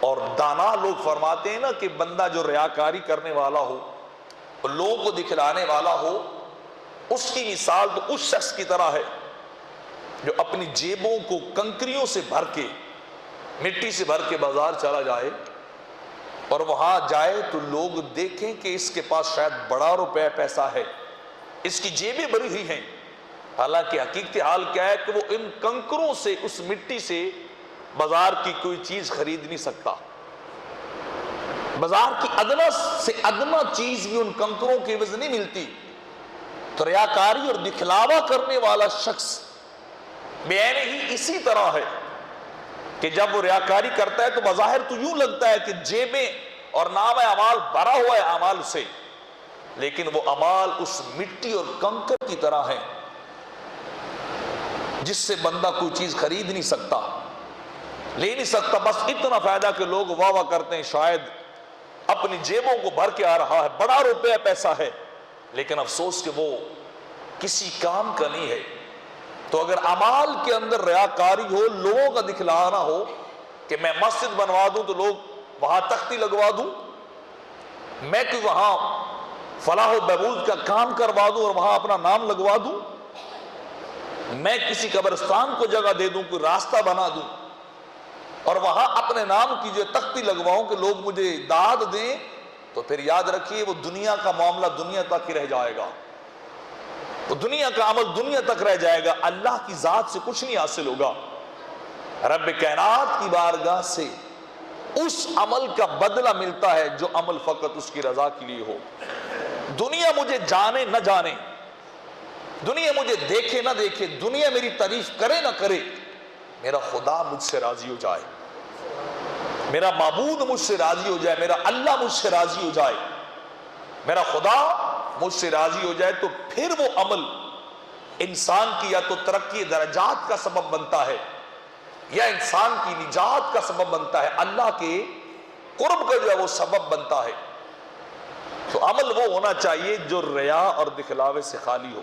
اور دانا لوگ فرماتے ہیں نا کہ بندہ جو ریاکاری کرنے والا ہو، لوگوں کو دکھلانے والا ہو، اس کی مثال تو اس شخص کی طرح ہے جو اپنی جیبوں کو کنکریوں سے بھر کے، مٹی سے بھر کے بازار چلا جائے اور وہاں جائے تو لوگ دیکھیں کہ اس کے پاس شاید بڑا روپے پیسہ ہے، اس کی جیبیں بھری ہوئی ہیں، حالانکہ حقیقت حال کیا ہے کہ وہ ان کنکروں سے، اس مٹی سے بازار کی کوئی چیز خرید نہیں سکتا۔ بازار کی ادنا سے ادنا چیز بھی ان کنکروں کے عوض نہیں ملتی۔ تو ریاکاری اور دکھلاوا کرنے والا شخص بعینہ ہی اسی طرح ہے کہ جب وہ ریاکاری کرتا ہے تو بظاہر تو یوں لگتا ہے کہ جیبیں اور نام اعمال بھرا ہوا ہے اعمال سے، لیکن وہ اعمال اس مٹی اور کنکر کی طرح ہیں جس سے بندہ کوئی چیز خرید نہیں سکتا، لے نہیں سکتا، بس اتنا فائدہ کہ لوگ واہ واہ کرتے ہیں، شاید اپنی جیبوں کو بھر کے آ رہا ہے، بڑا روپے پیسہ ہے، لیکن افسوس کہ وہ کسی کام کا نہیں ہے۔ تو اگر اعمال کے اندر ریاکاری ہو، لوگوں کا دکھلانا ہو کہ میں مسجد بنوا دوں تو لوگ وہاں تختی لگوا دوں، میں کوئی وہاں فلاح و بہبود کا کام کروا دوں اور وہاں اپنا نام لگوا دوں، میں کسی قبرستان کو جگہ دے دوں، کوئی راستہ بنا دوں اور وہاں اپنے نام کی جو تختی لگواؤں کہ لوگ مجھے داد دیں، تو پھر یاد رکھیے وہ دنیا کا معاملہ دنیا تک ہی رہ جائے گا، وہ دنیا کا عمل دنیا تک رہ جائے گا، اللہ کی ذات سے کچھ نہیں حاصل ہوگا۔ رب کائنات کی بارگاہ سے اس عمل کا بدلہ ملتا ہے جو عمل فقط اس کی رضا کے لیے ہو۔ دنیا مجھے جانے نہ جانے، دنیا مجھے دیکھے نہ دیکھے، دنیا میری تعریف کرے نہ کرے، میرا خدا مجھ سے راضی ہو جائے، میرا معبود مجھ سے راضی ہو جائے، میرا اللہ مجھ سے راضی ہو جائے، میرا خدا مجھ سے راضی ہو جائے، تو پھر وہ عمل انسان کی یا تو ترقی درجات کا سبب بنتا ہے یا انسان کی نجات کا سبب بنتا ہے، اللہ کے قرب کا جو ہے وہ سبب بنتا ہے۔ تو عمل وہ ہونا چاہیے جو ریا اور دکھلاوے سے خالی ہو۔